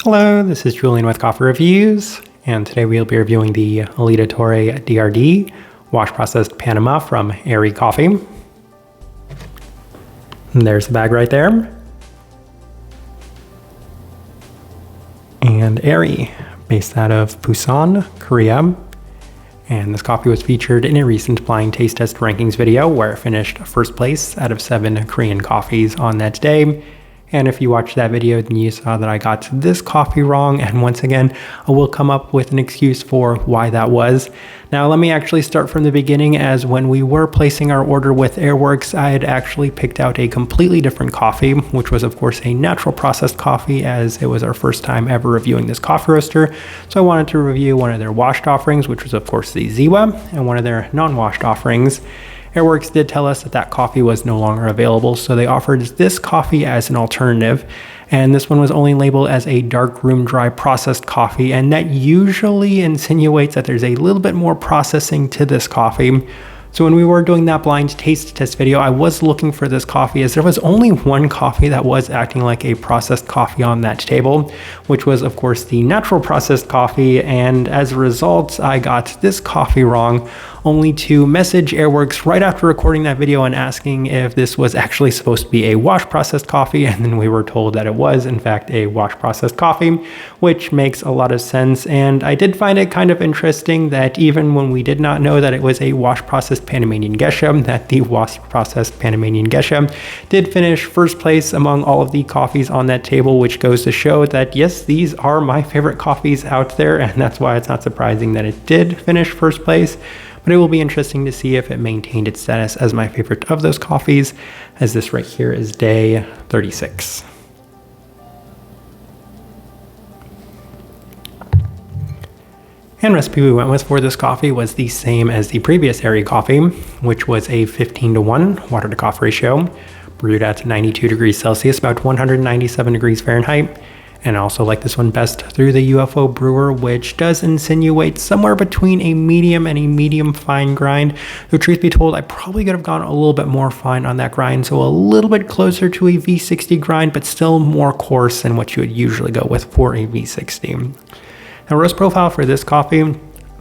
Hello, this is Julian with Coffee Reviews, and today we'll be reviewing the Elida Torre DRD wash processed Panama from Aery Coffee. And there's the bag right there. And Aery, based out of Busan, Korea. And this coffee was featured in a recent blind taste test rankings video where it finished first place out of 7 Korean coffees on that day. And if you watched that video, then you saw that I got this coffee wrong. And once again, I will come up with an excuse for why that was. Now, let me actually start from the beginning, as when we were placing our order with Airworks, I had actually picked out a completely different coffee, which was of course a natural processed coffee, as it was our first time ever reviewing this coffee roaster. So I wanted to review one of their washed offerings, which was of course the Ziwa, and one of their non-washed offerings. Airworks did tell us that that coffee was no longer available, so they offered this coffee as an alternative. And this one was only labeled as a dark room dry processed coffee, and that usually insinuates that there's a little bit more processing to this coffee. So when we were doing that blind taste test video, I was looking for this coffee, as there was only one coffee that was acting like a processed coffee on that table, which was of course the natural processed coffee. And as a result, I got this coffee wrong, only to message Airworks right after recording that video and asking if this was actually supposed to be a wash processed coffee. And then we were told that it was in fact a wash processed coffee, which makes a lot of sense. And I did find it kind of interesting that even when we did not know that it was a wash processed Panamanian Geisha, that the wash processed Panamanian Geisha did finish first place among all of the coffees on that table, which goes to show that yes, these are my favorite coffees out there, and that's why it's not surprising that it did finish first place. But it will be interesting to see if it maintained its status as my favorite of those coffees, as this right here is day 36. And recipe we went with for this coffee was the same as the previous Aery coffee, which was a 15:1 water to coffee ratio, brewed at 92 degrees Celsius, about 197 degrees Fahrenheit. And I also like this one best through the UFO brewer, which does insinuate somewhere between a medium and a medium fine grind. Though truth be told, I probably could have gone a little bit more fine on that grind, so a little bit closer to a V60 grind, but still more coarse than what you would usually go with for a V60. Now, roast profile for this coffee,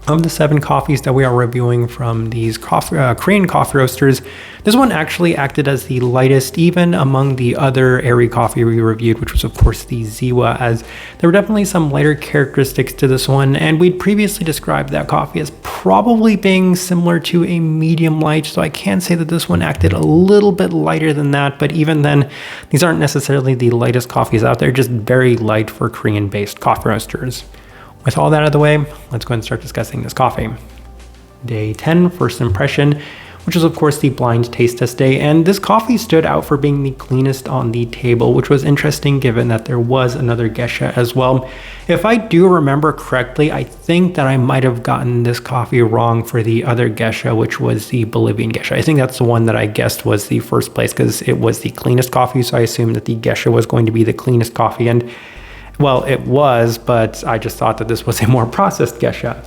of the 7 coffees that we are reviewing from these Korean coffee roasters, this one actually acted as the lightest even among the other Aery coffee we reviewed, which was of course the Ziwa, as there were definitely some lighter characteristics to this one, and we'd previously described that coffee as probably being similar to a medium light, so I can say that this one acted a little bit lighter than that. But even then, these aren't necessarily the lightest coffees out there, just very light for Korean-based coffee roasters. With all that out of the way, let's go ahead and start discussing this coffee. Day 10, first impression, which is of course the blind taste test day, and this coffee stood out for being the cleanest on the table, which was interesting given that there was another Geisha as well. If I do remember correctly, I think that I might have gotten this coffee wrong for the other Geisha, which was the Bolivian Geisha. I think that's the one that I guessed was the first place because it was the cleanest coffee, so I assumed that the Geisha was going to be the cleanest coffee, and well, it was, but I just thought that this was a more processed Geisha.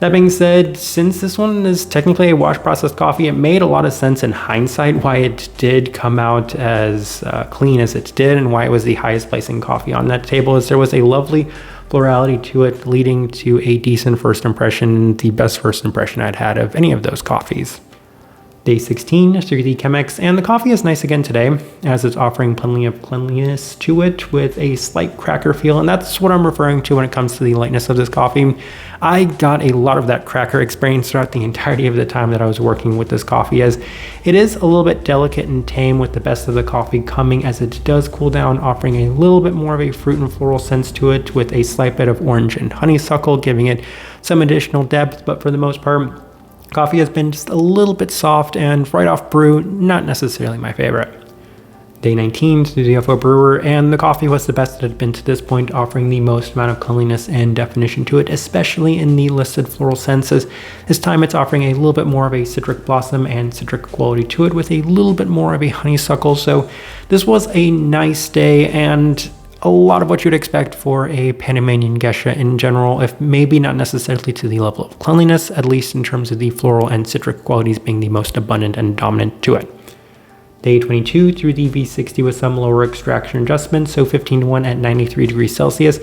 That being said, since this one is technically a wash processed coffee, it made a lot of sense in hindsight why it did come out as clean as it did, and why it was the highest placing coffee on that table, as there was a lovely plurality to it, leading to a decent first impression, the best first impression I'd had of any of those coffees. Day 16 through the Chemex, and the coffee is nice again today, as it's offering plenty of cleanliness to it with a slight cracker feel, and that's what I'm referring to when it comes to the lightness of this coffee. I got a lot of that cracker experience throughout the entirety of the time that I was working with this coffee, as it is a little bit delicate and tame, with the best of the coffee coming as it does cool down, offering a little bit more of a fruit and floral sense to it, with a slight bit of orange and honeysuckle giving it some additional depth. But for the most part, coffee has been just a little bit soft, and right off brew, not necessarily my favorite. Day 19 to the UFO brewer, and the coffee was the best that had been to this point, offering the most amount of cleanliness and definition to it, especially in the listed floral senses. This time it's offering a little bit more of a citric blossom and citric quality to it, with a little bit more of a honeysuckle. So this was a nice day, and a lot of what you'd expect for a Panamanian Geisha in general, if maybe not necessarily to the level of cleanliness, at least in terms of the floral and citric qualities being the most abundant and dominant to it. Day 22 through the V60 with some lower extraction adjustments, so 15:1 at 93 degrees Celsius.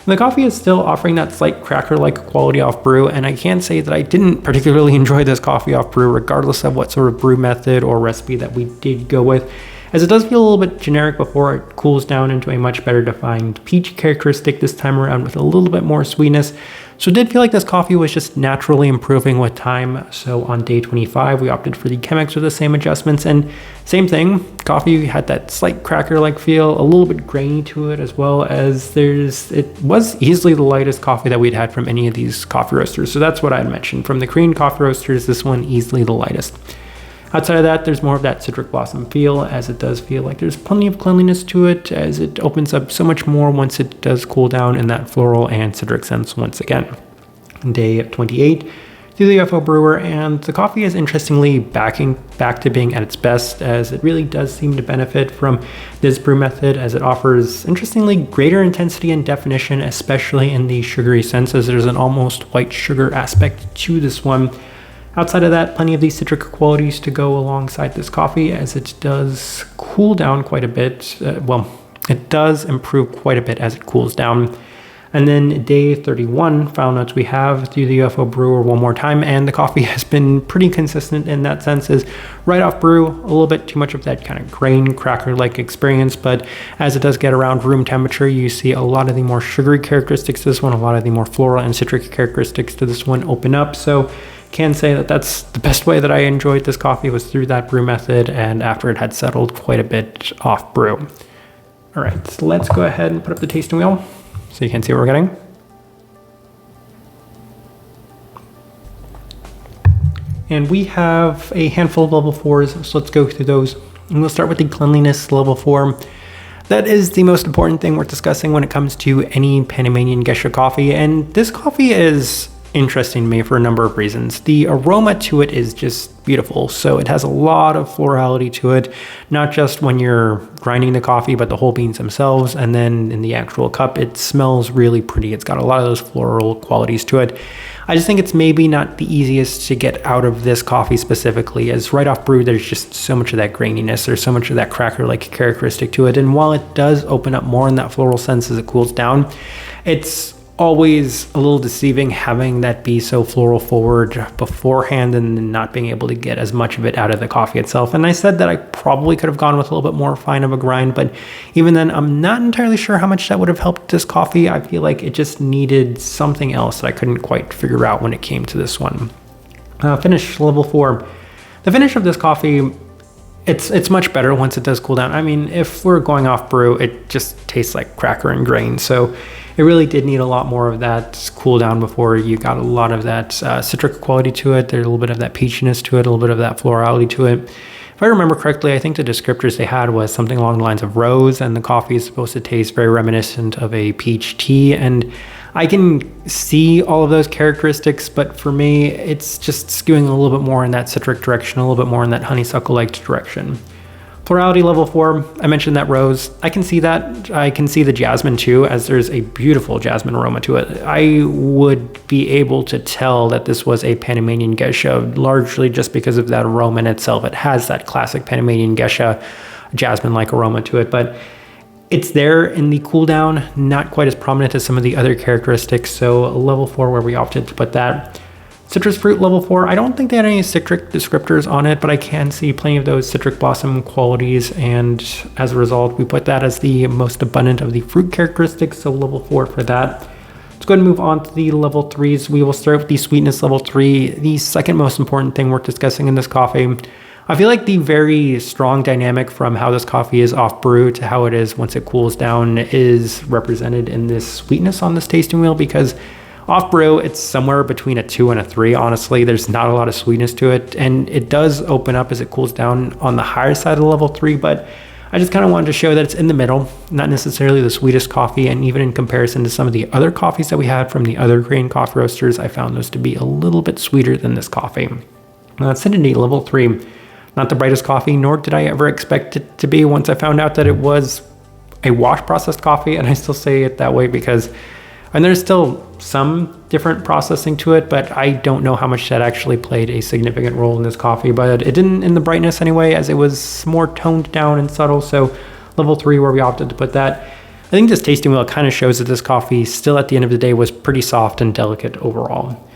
And the coffee is still offering that slight cracker-like quality off brew, and I can say that I didn't particularly enjoy this coffee off brew regardless of what sort of brew method or recipe that we did go with, as it does feel a little bit generic before it cools down into a much better defined peach characteristic this time around with a little bit more sweetness. So it did feel like this coffee was just naturally improving with time. So on day 25, we opted for the Chemex with the same adjustments, and same thing, coffee had that slight cracker-like feel, a little bit grainy to it, as well as it was easily the lightest coffee that we'd had from any of these coffee roasters. So that's what I'd mentioned. From the Korean coffee roasters, this one easily the lightest. Outside of that, there's more of that citric blossom feel, as it does feel like there's plenty of cleanliness to it, as it opens up so much more once it does cool down in that floral and citric sense once again. Day 28 through the UFO brewer, and the coffee is interestingly back to being at its best, as it really does seem to benefit from this brew method, as it offers interestingly greater intensity and definition, especially in the sugary sense, as there's an almost white sugar aspect to this one. Outside of that, plenty of these citric qualities to go alongside this coffee, as it does cool down quite a bit. It does improve quite a bit as it cools down. And then day 31, final notes we have through the UFO brewer one more time, and the coffee has been pretty consistent in that sense, is right off brew, a little bit too much of that kind of grain cracker-like experience, but as it does get around room temperature, you see a lot of the more sugary characteristics to this one, a lot of the more floral and citric characteristics to this one open up. So can say that that's the best way that I enjoyed this coffee, was through that brew method and after it had settled quite a bit off brew. All right, so let's go ahead and put up the tasting wheel so you can see what we're getting. And we have a handful of level 4s, so let's go through those. And we'll start with the cleanliness level 4. That is the most important thing we're discussing when it comes to any Panamanian Geisha coffee, and this coffee is interesting to me for a number of reasons. The aroma to it is just beautiful. So it has a lot of florality to it, not just when you're grinding the coffee, but the whole beans themselves. And then in the actual cup, it smells really pretty. It's got a lot of those floral qualities to it. I just think it's maybe not the easiest to get out of this coffee specifically, as right off brew, there's just so much of that graininess. There's so much of that cracker-like characteristic to it. And while it does open up more in that floral sense as it cools down, it's always a little deceiving having that be so floral forward beforehand and then not being able to get as much of it out of the coffee itself. And I said that I probably could have gone with a little bit more fine of a grind, but even then, I'm not entirely sure how much that would have helped this coffee. I feel like it just needed something else that I couldn't quite figure out when it came to this one. Finish level 4. The finish of this coffee, it's much better once it does cool down. I mean, if we're going off brew, it just tastes like cracker and grain. So it really did need a lot more of that cool down before you got a lot of that citric quality to it. There's a little bit of that peachiness to it, a little bit of that florality to it. If I remember correctly, I think the descriptors they had was something along the lines of rose, and the coffee is supposed to taste very reminiscent of a peach tea. And I can see all of those characteristics, but for me, it's just skewing a little bit more in that citric direction, a little bit more in that honeysuckle-like direction. Florality level 4, I mentioned that rose. I can see that. I can see the jasmine too, as there's a beautiful jasmine aroma to it. I would be able to tell that this was a Panamanian Geisha, largely just because of that aroma in itself. It has that classic Panamanian Geisha jasmine-like aroma to it, but it's there in the cool down, not quite as prominent as some of the other characteristics. So a level 4 where we opted to put that. Citrus fruit level 4, I don't think they had any citric descriptors on it, but I can see plenty of those citric blossom qualities, and as a result, we put that as the most abundant of the fruit characteristics, so level 4 for that. Let's go ahead and move on to the level 3s. We will start with the sweetness level 3, the second most important thing we're discussing in this coffee. I feel like the very strong dynamic from how this coffee is off brew to how it is once it cools down is represented in this sweetness on this tasting wheel, because off brew, it's somewhere between a 2 and a 3. Honestly, there's not a lot of sweetness to it, and it does open up as it cools down on the higher side of level 3, but I just kind of wanted to show that it's in the middle, not necessarily the sweetest coffee, and even in comparison to some of the other coffees that we had from the other Korean coffee roasters, I found those to be a little bit sweeter than this coffee. Acidity level 3, not the brightest coffee, nor did I ever expect it to be once I found out that it was a wash processed coffee, and I still say it that way because, and there's still some different processing to it, but I don't know how much that actually played a significant role in this coffee, but it didn't in the brightness anyway, as it was more toned down and subtle. So level 3 where we opted to put that. think this tasting wheel kind of shows that this coffee still at the end of the day was pretty soft and delicate overall.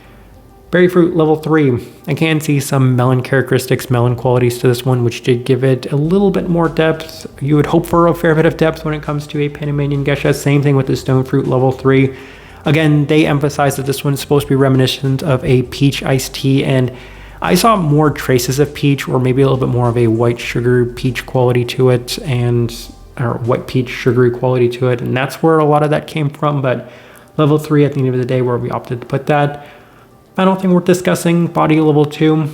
Berry fruit level 3. I can see some melon characteristics, melon qualities to this one, which did give it a little bit more depth. You would hope for a fair bit of depth when it comes to a Panamanian Geisha. Same thing with the stone fruit level 3. Again, they emphasize that this one is supposed to be reminiscent of a peach iced tea, and I saw more traces of peach, or maybe a little bit more of a white sugar peach quality to it, or white peach sugary quality to it, and that's where a lot of that came from. But level 3 at the end of the day, where we opted to put that. Final thing worth discussing, body level 2.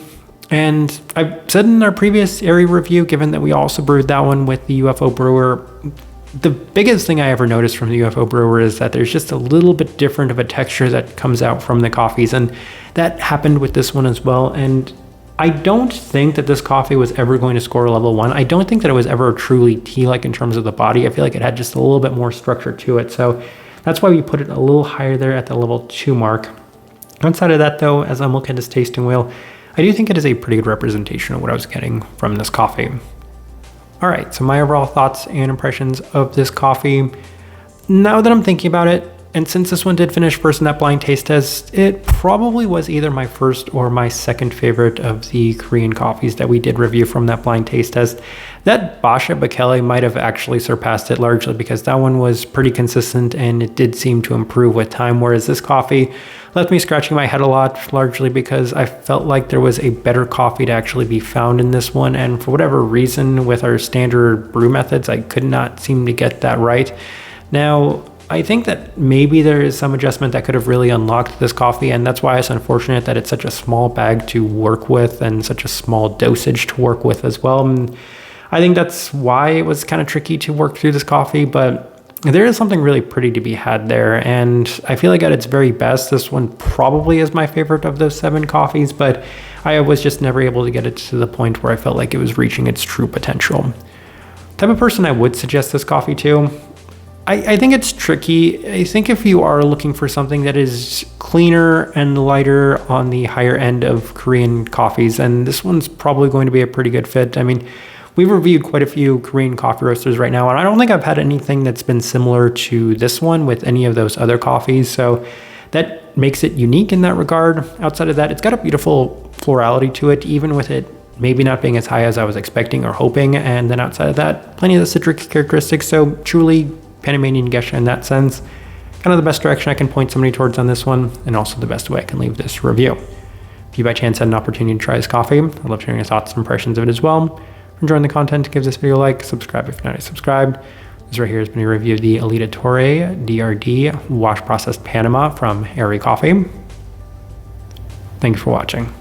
And I said in our previous Aery review, given that we also brewed that one with the UFO brewer, the biggest thing I ever noticed from the UFO brewer is that there's just a little bit different of a texture that comes out from the coffees, and that happened with this one as well. And I don't think that this coffee was ever going to score level 1. I don't think that it was ever truly tea-like in terms of the body. I feel like it had just a little bit more structure to it, so that's why we put it a little higher there at the level 2 mark. Outside of that though, as I'm looking at this tasting wheel, I do think it is a pretty good representation of what I was getting from this coffee. All right, so my overall thoughts and impressions of this coffee. Now that I'm thinking about it, and since this one did finish first in that blind taste test, it probably was either my first or my second favorite of the Korean coffees that we did review from that blind taste test. That Basha Bekele might have actually surpassed it, largely because that one was pretty consistent and it did seem to improve with time, whereas this coffee left me scratching my head a lot, largely because I felt like there was a better coffee to actually be found in this one, and for whatever reason with our standard brew methods, I could not seem to get that right. Now, I think that maybe there is some adjustment that could have really unlocked this coffee, and that's why it's unfortunate that it's such a small bag to work with and such a small dosage to work with as well. And I think that's why it was kind of tricky to work through this coffee, but there is something really pretty to be had there, and I feel like at its very best, this one probably is my favorite of those 7 coffees, but I was just never able to get it to the point where I felt like it was reaching its true potential. Type of person I would suggest this coffee to, I think it's tricky. I think if you are looking for something that is cleaner and lighter on the higher end of Korean coffees, and this one's probably going to be a pretty good fit. I mean, we've reviewed quite a few Korean coffee roasters right now, and I don't think I've had anything that's been similar to this one with any of those other coffees, so that makes it unique in that regard. Outside of that, it's got a beautiful florality to it, even with it maybe not being as high as I was expecting or hoping, and then outside of that, plenty of the citric characteristics, so truly Panamanian Geisha in that sense. Kind of the best direction I can point somebody towards on this one, and also the best way I can leave this review. If you by chance had an opportunity to try this coffee, I'd love hearing your thoughts and impressions of it as well. If you're enjoying the content, give this video a like, subscribe if you're not subscribed. This right here has been a review of the Elida Torre DRD wash processed Panama from Aery Coffee. Thank you for watching.